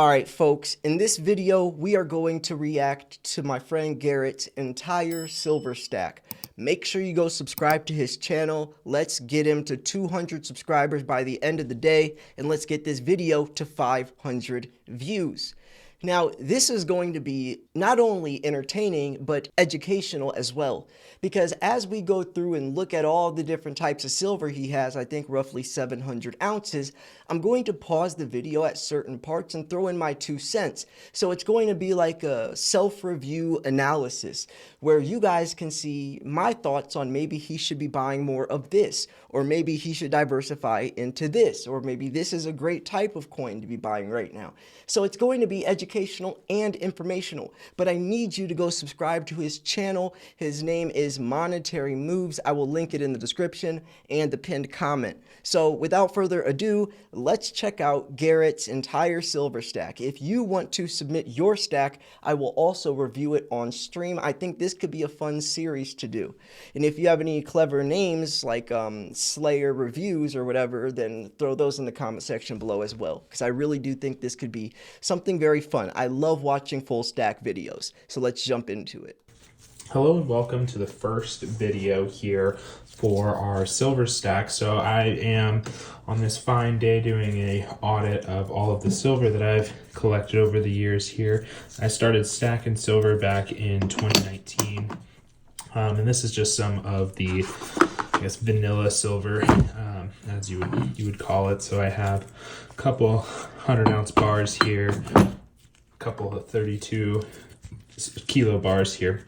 Alright folks, in this video we are going to react to my friend Garrett's entire silver stack. Make sure you go subscribe to his channel. Let's get him to 200 subscribers by the end of the day, and let's get this video to 500 views. Now, this is going to be not only entertaining, but educational as well. Because as we go through and look at all the different types of silver he has, I think roughly 700 ounces, I'm going to pause the video at certain parts and throw in my 2 cents. So it's going to be like a self-review analysis, where you guys can see my thoughts on maybe he should be buying more of this, or maybe he should diversify into this, or maybe this is a great type of coin to be buying right now. So it's going to be educational and informational, but I need you to go subscribe to his channel. His name is Monetary Moves. I will link it in the description and the pinned comment. So without further ado, let's check out Garrett's entire silver stack. If you want to submit your stack, I will also review it on stream. I think this could be a fun series to do. And if you have any clever names like Slayer Reviews or whatever, then throw those in the comment section below as well, because I really do think this could be something very fun. I love watching full stack videos, so let's jump into it. Hello and welcome to the first video here for our silver stack. So I am on this fine day doing a audit of all of the silver that I've collected over the years here. I started stacking silver back in 2019, and this is just some of the, I guess, vanilla silver, as you would call it. So I have a couple 100-ounce bars here, a couple of 32 kilo bars here.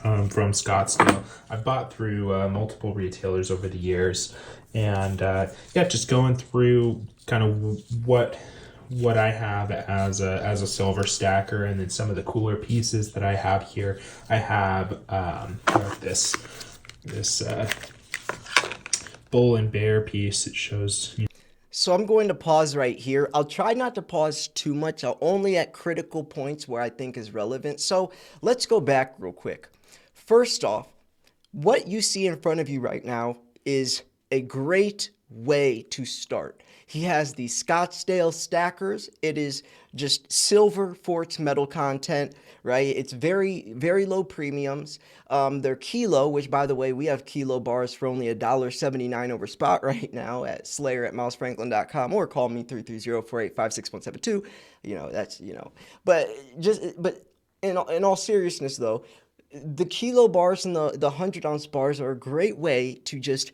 From Scottsdale. I bought through multiple retailers over the years, and yeah, just going through kind of what I have as a silver stacker, and then some of the cooler pieces that I have here. I have this bull and bear piece. It shows. So I'm going to pause right here. I'll try not to pause too much. I'll only at critical points where I think is relevant. So let's go back real quick. First off, what you see in front of you right now is a great way to start. He has the Scottsdale stackers. It is just silver for its metal content, right? It's very, very low premiums. They're kilo, which, by the way, we have kilo bars for only $1.79 over spot right now at slayer@milesfranklin.com, or call me 330-485-6172. You know, that's, you know, but in all seriousness though, the kilo bars and the 100-ounce bars are a great way to just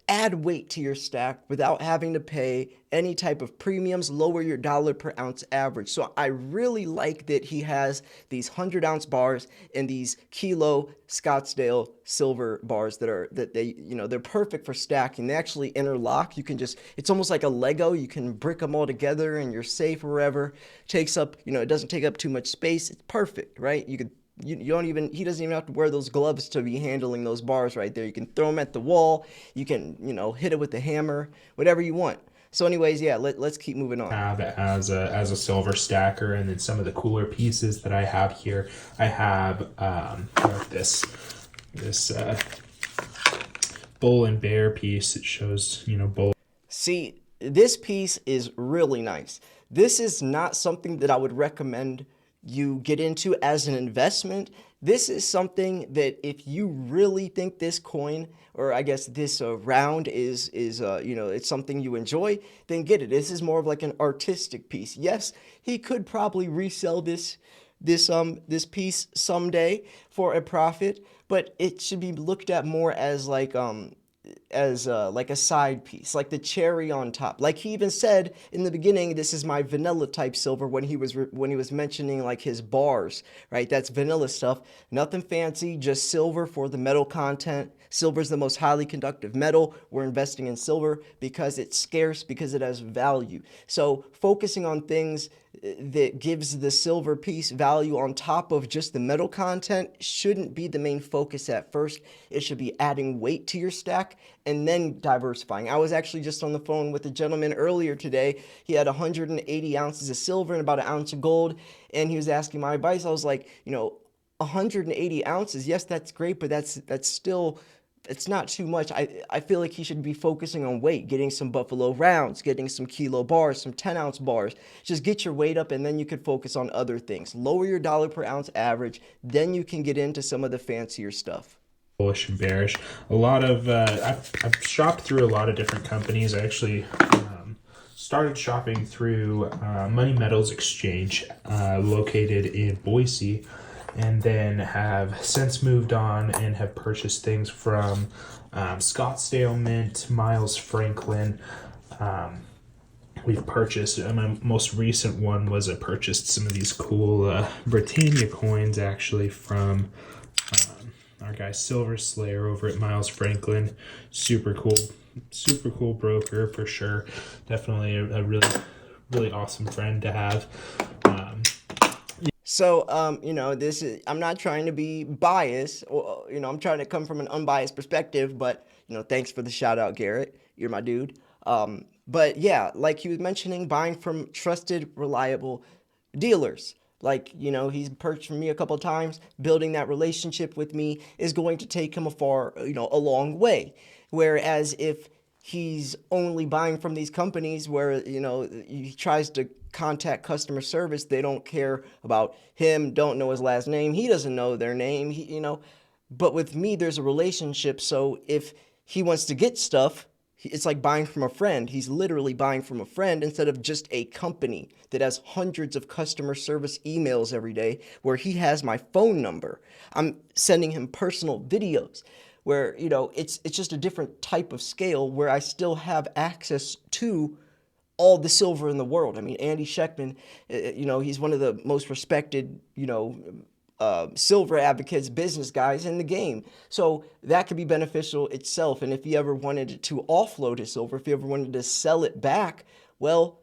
add weight to your stack without having to pay any type of premiums, lower your dollar per ounce average. So I really like that he has these 100-ounce bars and these kilo Scottsdale silver bars that they, you know, they're perfect for stacking. They actually interlock. You can just, it's almost like a Lego. You can brick them all together and you're safe wherever. Takes up, you know, it doesn't take up too much space. It's perfect, right? You could, you don't even, he doesn't even have to wear those gloves to be handling those bars right there. You can throw them at the wall. You can, you know, hit it with the hammer, whatever you want. So anyways, yeah, let's keep moving on. Have as a silver stacker, and then some of the cooler pieces that I have here. I have this bull and bear piece. It shows, you know, bull. See, this piece is really nice. This is not something that I would recommend you get into as an investment. This is something that if you really think this coin, or I guess this round is you know, it's something you enjoy, then get it. This is more of like an artistic piece. Yes, he could probably resell this piece someday for a profit, but it should be looked at more as like a side piece, like the cherry on top. Like he even said in the beginning, this is my vanilla type silver when he was mentioning like his bars, right? That's vanilla stuff, nothing fancy, just silver for the metal content. Silver is the most highly conductive metal. We're investing in silver because it's scarce, because it has value. So focusing on things that gives the silver piece value on top of just the metal content shouldn't be the main focus at first. It should be adding weight to your stack and then diversifying. I was actually just on the phone with a gentleman earlier today. He had 180 ounces of silver and about an ounce of gold, and he was asking my advice. I was like, you know, 180 ounces, yes, that's great, but that's still it's not too much. I feel like he should be focusing on weight, getting some buffalo rounds, getting some kilo bars, some 10-ounce bars. Just get your weight up, and then you could focus on other things. Lower your dollar per ounce average, then you can get into some of the fancier stuff. Bullish and bearish. A lot of I've shopped through a lot of different companies. I actually started shopping through Money Metals Exchange, located in Boise, and then have since moved on and have purchased things from Scottsdale Mint, Miles Franklin. We've purchased, my most recent one was I purchased some of these cool Britannia coins actually from our guy Silver Slayer over at Miles Franklin. Super cool broker for sure. Definitely a really awesome friend to have. So, you know, I'm not trying to be biased, or, you know, I'm trying to come from an unbiased perspective, but, you know, thanks for the shout out, Garrett. You're my dude. But yeah, like he was mentioning, buying from trusted, reliable dealers. Like, you know, he's purchased from me a couple of times. Building that relationship with me is going to take him a long way. Whereas if he's only buying from these companies where, you know, he tries to contact customer service, they don't care about him, don't know his last name, he doesn't know their name, but with me, there's a relationship. So if he wants to get stuff, it's like buying from a friend. He's literally buying from a friend instead of just a company that has hundreds of customer service emails every day where he has my phone number. I'm sending him personal videos where, you know, it's just a different type of scale where I still have access to all the silver in the world. I mean, Andy Sheckman, you know, he's one of the most respected, you know, silver advocates, business guys in the game. So that could be beneficial itself. And if he ever wanted to offload his silver, if he ever wanted to sell it back, well,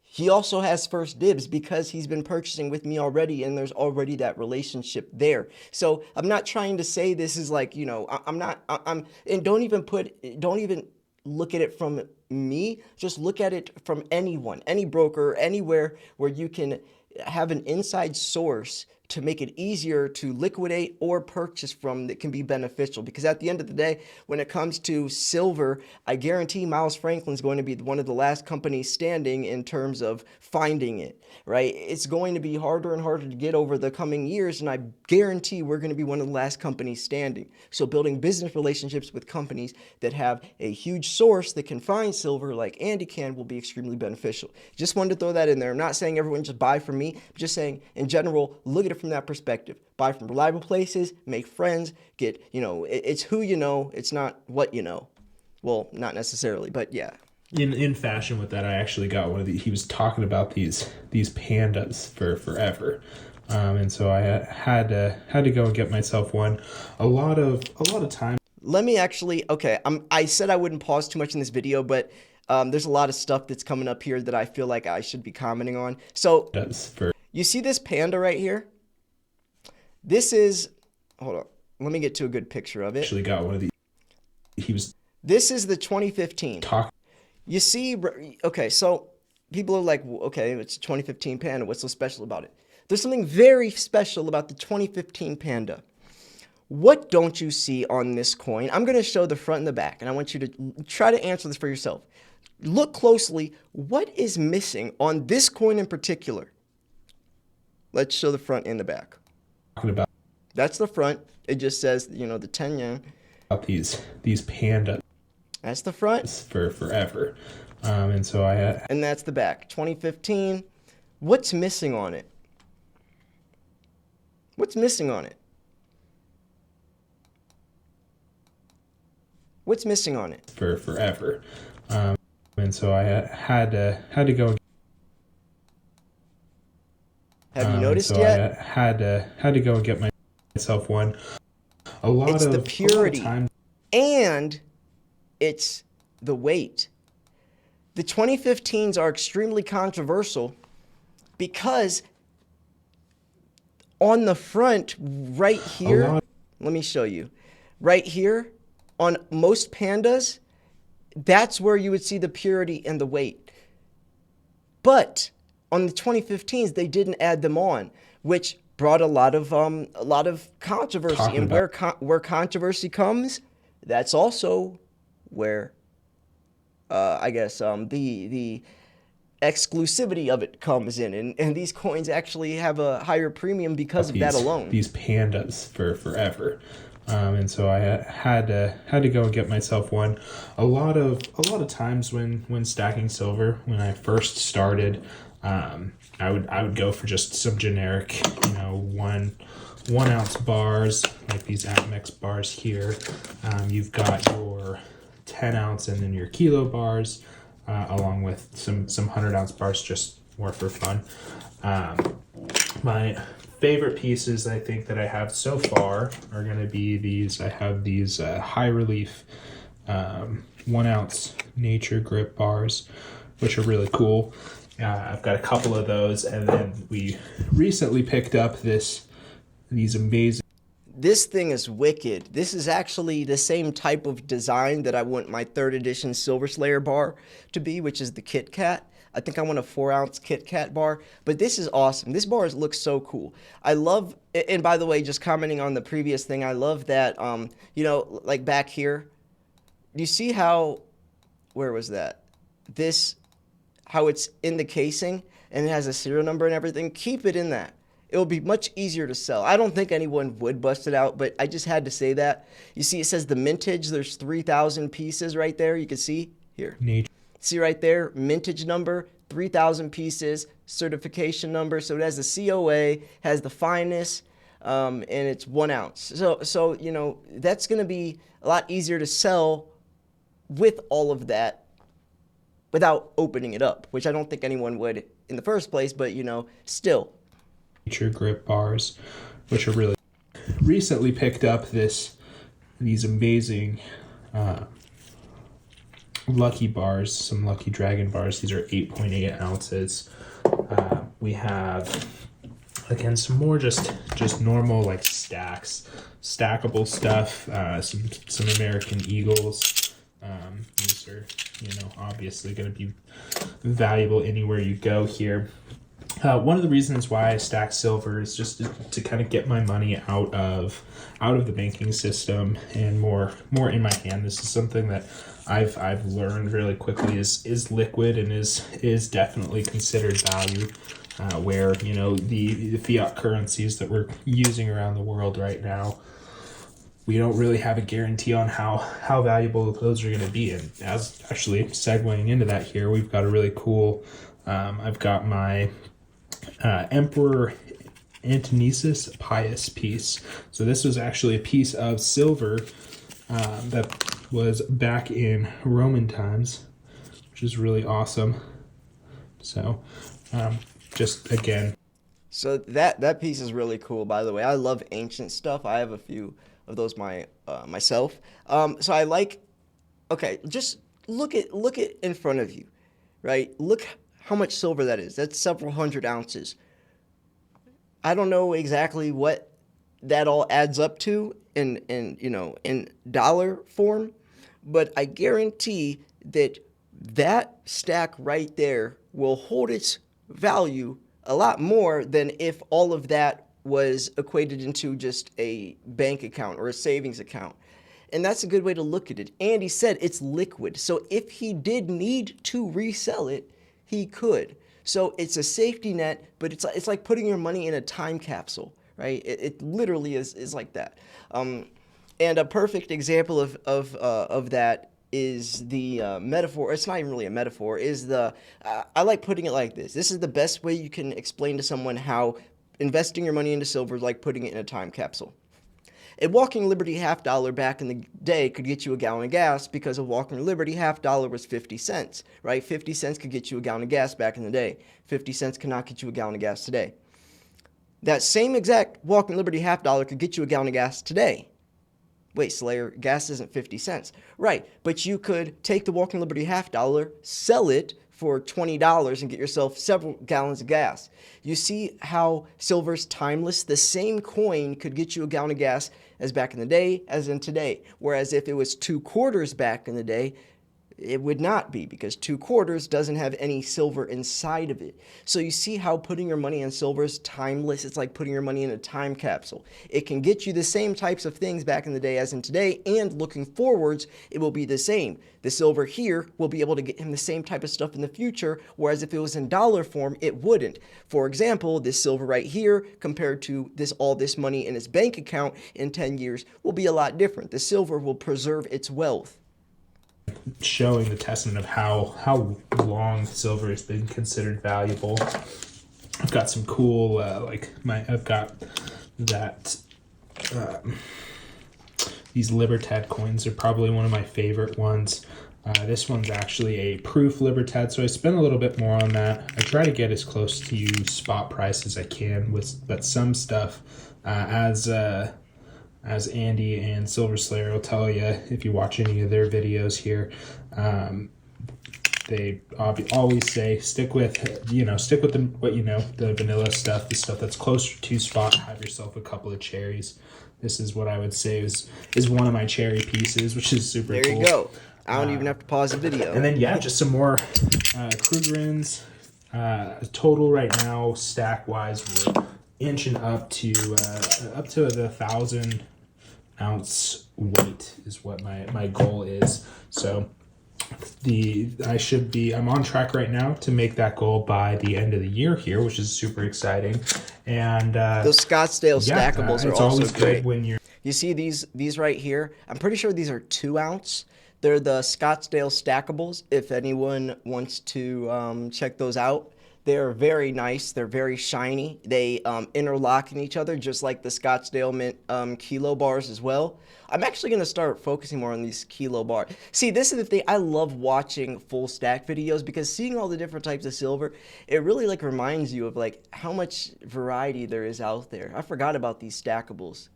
he also has first dibs because he's been purchasing with me already, and there's already that relationship there. So I'm not trying to say this is like, you know, and don't even look at it from me. Just look at it from anyone, any broker, anywhere where you can have an inside source to make it easier to liquidate or purchase from that can be beneficial. Because at the end of the day, when it comes to silver, I guarantee Miles Franklin's going to be one of the last companies standing in terms of finding it, right? It's going to be harder and harder to get over the coming years, and I guarantee we're going to be one of the last companies standing. So building business relationships with companies that have a huge source that can find silver like Andy can will be extremely beneficial. Just wanted to throw that in there. I'm not saying everyone just buy from me. I'm just saying in general, look at it from that perspective. Buy from reliable places, make friends, get, you know, it's who you know, it's not what you know. Well, not necessarily, but yeah. In fashion with that, I actually got one of the. He was talking about these pandas for forever, and so I had to go and get myself one. A lot of time. Let me actually. Okay, I said I wouldn't pause too much in this video, but there's a lot of stuff that's coming up here that I feel like I should be commenting on. So you see this panda right here? This is. Hold on. Let me get to a good picture of it. Actually got one of these. This is the 2015. You see, okay, so people are like, okay, it's a 2015 Panda. What's so special about it? There's something very special about the 2015 Panda. What don't you see on this coin? I'm going to show the front and the back, and I want you to try to answer this for yourself. Look closely. What is missing on this coin in particular? Let's show the front and the back. That's the front. It just says, you know, the 10 yen. About these pandas. That's the front. For forever. And so and that's the back. 2015. What's missing on it? What's missing on it? What's missing on it? For forever. And so I had to go. Have you noticed yet? I had to go and get myself one. It's the purity. And it's the weight. The 2015s are extremely controversial because on the front right here, let me show you. Right here on most pandas, that's where you would see the purity and the weight. But on the 2015s, they didn't add them on, which brought a lot of controversy. And where controversy comes, That's also where I guess the exclusivity of it comes in, and these coins actually have a higher premium because of that alone. These pandas for forever. And so I had to go and get myself one. A lot of times when stacking silver, when I first started, I would go for just some generic, 1 ounce bars, like these Atmex bars here. You've got your 10 ounce and then your kilo bars, along with some 100 ounce bars, just more for fun. My favorite pieces I think that I have so far are going to be these. I have these high relief 1 ounce nature grip bars, which are really cool. I've got a couple of those, and then we recently picked up these amazing. This thing is wicked. This is actually the same type of design that I want my 3rd edition Silver Slayer bar to be, which is the Kit Kat. I think I want a 4 ounce Kit Kat bar, but this is awesome. This bar looks so cool. I love, and by the way, just commenting on the previous thing, I love that, like back here, do you see how, where was that? How it's in the casing and it has a serial number and everything? Keep it in that. It'll be much easier to sell. I don't think anyone would bust it out, but I just had to say that. You see, it says the mintage. There's 3,000 pieces right there. You can see here. See right there, mintage number, 3,000 pieces, certification number. So it has the COA, has the fineness, and it's 1 ounce. So that's going to be a lot easier to sell with all of that without opening it up, which I don't think anyone would in the first place, but still. Nature grip bars, which are really recently picked up these amazing lucky bars, some lucky dragon bars. These are 8.8 ounces. We have, again, some more just normal like stackable stuff, some American Eagles. These are obviously going to be valuable anywhere you go here. One of the reasons why I stack silver is just to kind of get my money out of the banking system and more in my hand. This is something that I've learned really quickly is liquid and is definitely considered value. Where the fiat currencies that we're using around the world right now, we don't really have a guarantee on how valuable those are going to be. And as actually segueing into that here, we've got a really cool. I've got my Emperor Antoninus Pius piece. So this was actually a piece of silver that was back in Roman times, which is really awesome. So just again. So that piece is really cool, by the way. I love ancient stuff. I have a few of those myself. So I like, okay, just look at in front of you, right? Look how much silver that is. That's several hundred ounces. I don't know exactly what that all adds up to in dollar form, but I guarantee that stack right there will hold its value a lot more than if all of that was equated into just a bank account or a savings account. And that's a good way to look at it. Andy said it's liquid. So if he did need to resell it, he could. So it's a safety net, but it's like putting your money in a time capsule, right? It literally is like that. And a perfect example of that is the metaphor. It's not even really a metaphor. I like putting it like this. This is the best way you can explain to someone how investing your money into silver is like putting it in a time capsule. A Walking Liberty $0.50 back in the day could get you a gallon of gas because a Walking Liberty $0.50 was 50 cents, right? 50 cents could get you a gallon of gas back in the day. 50 cents cannot get you a gallon of gas today. That same exact Walking Liberty $0.50 could get you a gallon of gas today. Wait, Slayer, gas isn't 50 cents. Right, but you could take the Walking Liberty $0.50, sell it for $20 and get yourself several gallons of gas. You see how silver's timeless? The same coin could get you a gallon of gas as back in the day as in today. Whereas if it was 2 quarters back in the day, It would not be, because 2/4 doesn't have any silver inside of it. So you see how putting your money in silver is timeless. It's like putting your money in a time capsule. It can get you the same types of things back in the day as in today, and looking forwards, it will be the same. The silver here will be able to get him the same type of stuff in the future, whereas if it was in dollar form, it wouldn't. For example, this silver right here compared to all this money in his bank account in 10 years will be a lot different. The silver will preserve its wealth. Showing the testament of how long silver has been considered valuable. I've got some cool I've got that these Libertad coins are probably one of my favorite ones. This one's actually a proof Libertad, so I spent a little bit more on that. I try to get as close to spot price as I can but some stuff as Andy and Silver Slayer will tell you if you watch any of their videos here, they always say stick with the vanilla stuff, the stuff that's closer to spot. Have yourself a couple of cherries. This is what I would say is one of my cherry pieces, which is super cool. There you go. I don't even have to pause the video. And then just some more Krugerrands. Total right now, stack wise, we're inching up to the 1,000-ounce weight is what my goal is. So I'm on track right now to make that goal by the end of the year here, which is super exciting. And those Scottsdale Stackables are also great. When you see these right here. I'm pretty sure these are 2-ounce. They're the Scottsdale Stackables. If anyone wants to check those out, they're very nice. They're very shiny. They interlock in each other, just like the Scottsdale Mint kilo bars as well. I'm actually going to start focusing more on these kilo bars. See, this is the thing. I love watching full stack videos because seeing all the different types of silver, it really reminds you of how much variety there is out there. I forgot about these Stackables.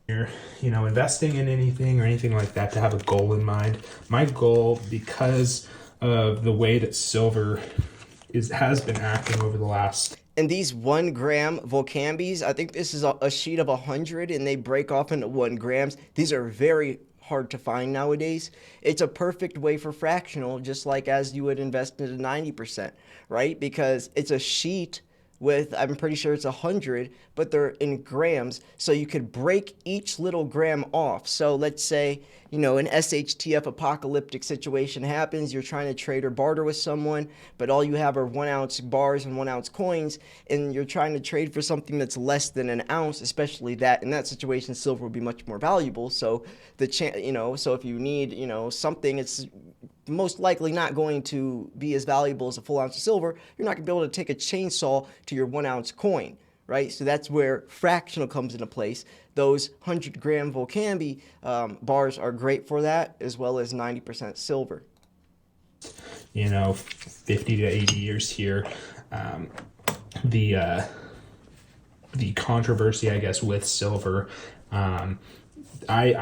You're investing in anything or anything like that, to have a goal in mind. My goal, because of the way that silver has been acting over the last. And these 1 gram Volcambis, I think this is a sheet of 100 and they break off into 1 grams. These are very hard to find nowadays. It's a perfect way for fractional, just like as you would invest in a 90%, right? Because it's a sheet with, I'm pretty sure it's 100, but they're in grams, so you could break each little gram off. So let's say, an SHTF apocalyptic situation happens, you're trying to trade or barter with someone, but all you have are 1-ounce bars and 1-ounce coins, and you're trying to trade for something that's less than an ounce, especially that. In that situation, silver would be much more valuable. So so if you need, something, it's most likely not going to be as valuable as a full ounce of silver. You're not going to be able to take a chainsaw to your 1-ounce coin, right? So that's where fractional comes into place. Those 100-gram Volcambi bars are great for that, as well as 90% silver. 50 to 80 years here. The controversy, I guess, with silver, I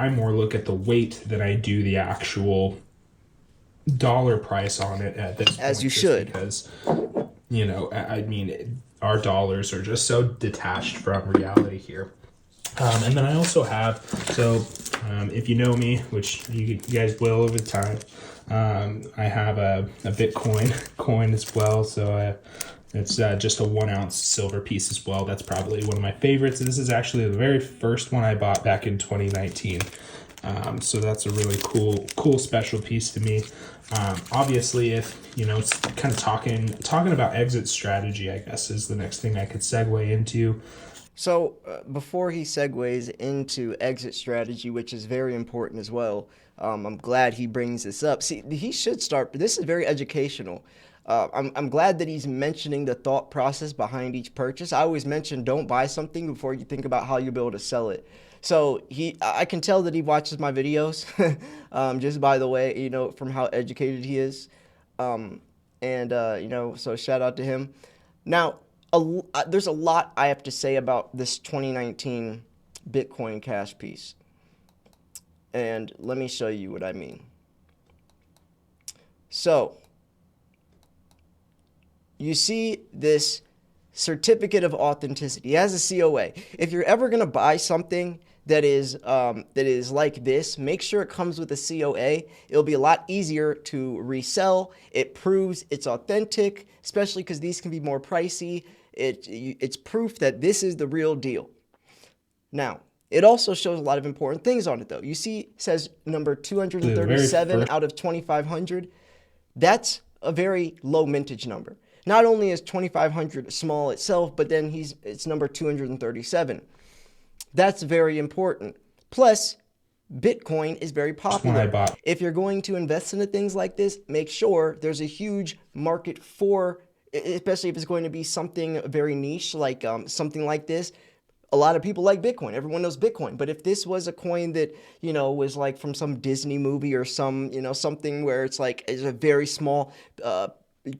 more look at the weight than I do the actual dollar price on it at this point. As you should. Because, our dollars are just so detached from reality here. And then I also have, if you know me, which you guys will over time, I have a Bitcoin coin as well. So it's just a 1-ounce silver piece as well. That's probably one of my favorites. This is actually the very first one I bought back in 2019. So that's a really cool special piece to me. Obviously, if kind of talking about exit strategy, I guess is the next thing I could segue into. So before he segues into exit strategy, which is very important as well, I'm glad he brings this up. See, he should start. This is very educational. I'm glad that he's mentioning the thought process behind each purchase. I always mention don't buy something before you think about how you'll be able to sell it. So I can tell that he watches my videos, just by the way, from how educated he is. So shout out to him. Now, there's a lot I have to say about this 2019 Bitcoin Cash piece. And let me show you what I mean. So, you see this certificate of authenticity. It has a COA. If you're ever going to buy something that is like this, make sure it comes with a COA. It'll be a lot easier to resell. It proves it's authentic, especially because these can be more pricey. It's proof that this is the real deal. Now, it also shows a lot of important things on it, though. You see, it says number 237 out of 2,500. That's a very low mintage number. Not only is 2,500 small itself, but then it's number 237. That's very important. Plus, Bitcoin is very popular. If you're going to invest into things like this, make sure there's a huge market for, especially if it's going to be something very niche, like something like this. A lot of people like Bitcoin. Everyone knows Bitcoin. But if this was a coin that, you know, was like from some Disney movie or some, you know, something where it's like it's a very small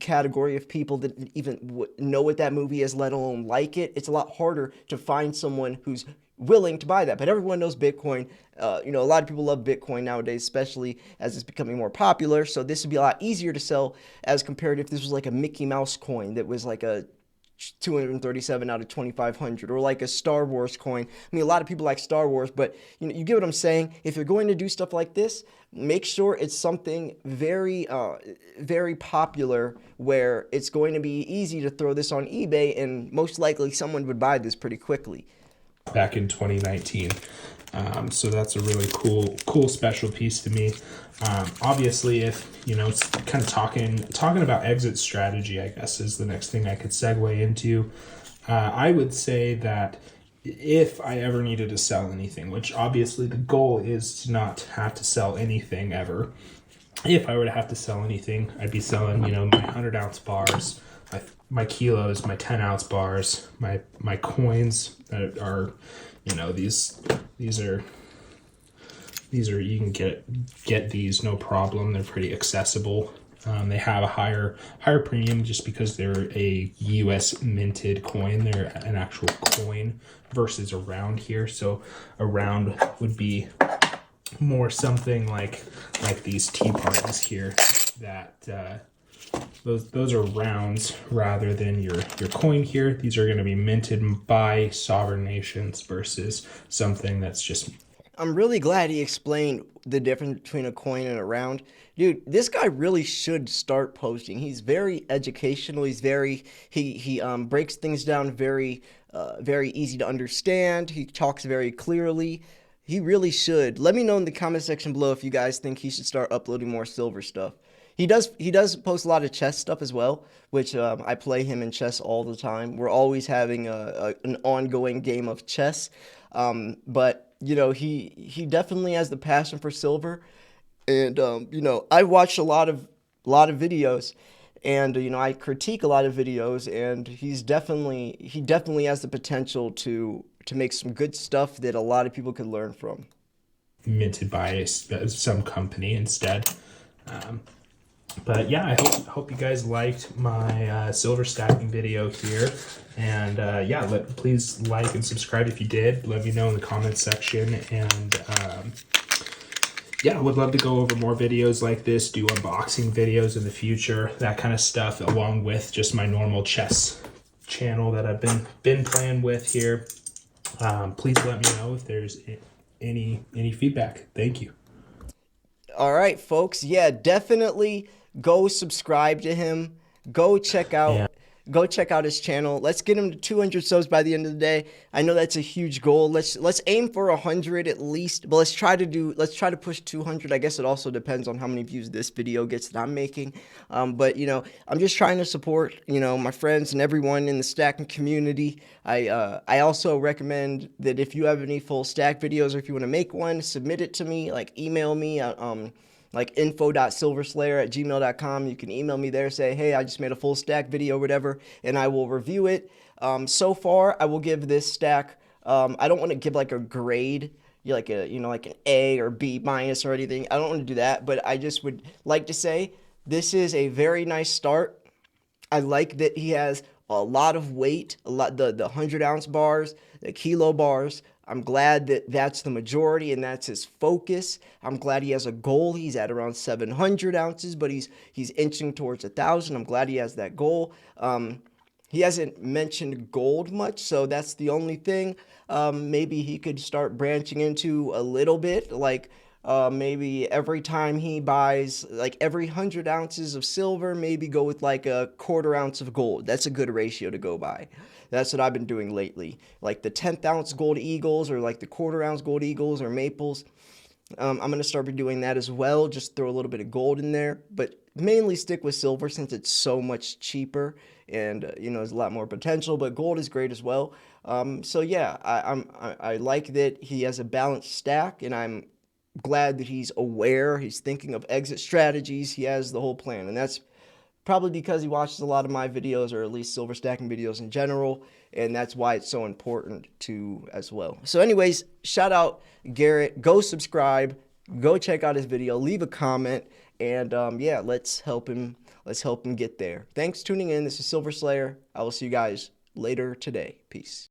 category of people that even know what that movie is, let alone like it, it's a lot harder to find someone who's willing to buy that. But everyone knows Bitcoin. You know, a lot of people love Bitcoin nowadays, especially as it's becoming more popular. So this would be a lot easier to sell as compared if this was like a Mickey Mouse coin that was like a 237 out of 2,500, or like a Star Wars coin. I mean, a lot of people like Star Wars, but you know, you get what I'm saying. If you're going to do stuff like this, make sure it's something very, very popular where it's going to be easy to throw this on eBay, and most likely someone would buy this pretty quickly. Back in 2019. So that's a really cool special piece to me. Obviously, if you know, it's kind of talking about exit strategy, I guess is the next thing I could segue into. I would say that if I ever needed to sell anything, which obviously the goal is to not have to sell anything ever. If I were to have to sell anything, I'd be selling, you know, my 100-ounce bars, my kilos, my 10-ounce bars, my coins that are, you know, these are you can get these no problem. They're pretty accessible. They have a higher premium just because they're a US minted coin. They're an actual coin versus a round here. So a round would be more something like these teapots here that those are rounds rather than your coin here. These are going to be minted by sovereign nations versus something that's just. I'm really glad he explained the difference between a coin and a round. Dude, this guy really should start posting. He's very educational. He's very, he breaks things down very easy to understand. He talks very clearly. He really should. Let me know in the comment section below if you guys think he should start uploading more silver stuff. He does post a lot of chess stuff as well, which I play him in chess all the time. We're always having an ongoing game of chess. But you know, he definitely has the passion for silver, and you know, I watch a lot of videos, and you know, I critique a lot of videos, and he definitely has the potential to make some good stuff that a lot of people could learn from. Minted by some company instead. But yeah, I hope you guys liked my silver stacking video here. And yeah, please like and subscribe if you did. Let me know in the comments section. And yeah, I would love to go over more videos like this, do unboxing videos in the future, that kind of stuff, along with just my normal chess channel that I've been playing with here. Please let me know if there's any feedback. Thank you. All right, folks. Yeah, definitely go subscribe to him. Go check out his channel. Let's get him to 200 subs by the end of the day. I know that's a huge goal. Let's aim for 100 at least, but let's try to push 200. I guess it also depends on how many views this video gets that I'm making. But you know, I'm just trying to support, you know, my friends and everyone in the stacking community. I also recommend that if you have any full stack videos, or if you want to make one, submit it to me. Like, email me at like info.silverslayer@gmail.com. You can email me there, say, hey, I just made a full stack video or whatever, and I will review it. So far, I will give this stack, I don't want to give like a grade, like an A or B minus or anything. I don't want to do that, but I just would like to say this is a very nice start. I like that he has a lot of weight, the 100-ounce bars, the kilo bars. I'm glad that that's the majority and that's his focus. I'm glad he has a goal. He's at around 700 ounces, but he's inching towards 1,000. I'm glad he has that goal. He hasn't mentioned gold much, so that's the only thing. Maybe he could start branching into a little bit, like maybe every time he buys, like every 100 ounces of silver, maybe go with like a quarter ounce of gold. That's a good ratio to go by. That's what I've been doing lately. Like the 10th ounce gold eagles, or like the quarter ounce gold eagles or maples. I'm going to start doing that as well. Just throw a little bit of gold in there, but mainly stick with silver since it's so much cheaper and there's a lot more potential. But gold is great as well. So yeah, I like that he has a balanced stack, and I'm glad that he's aware. He's thinking of exit strategies. He has the whole plan, and that's probably because he watches a lot of my videos, or at least silver stacking videos in general, and that's why it's so important to as well. So anyways, shout out Garrett. Go subscribe, go check out his video, leave a comment, and yeah, let's help him get there. Thanks for tuning in. This is Silver Slayer. I will see you guys later today. Peace.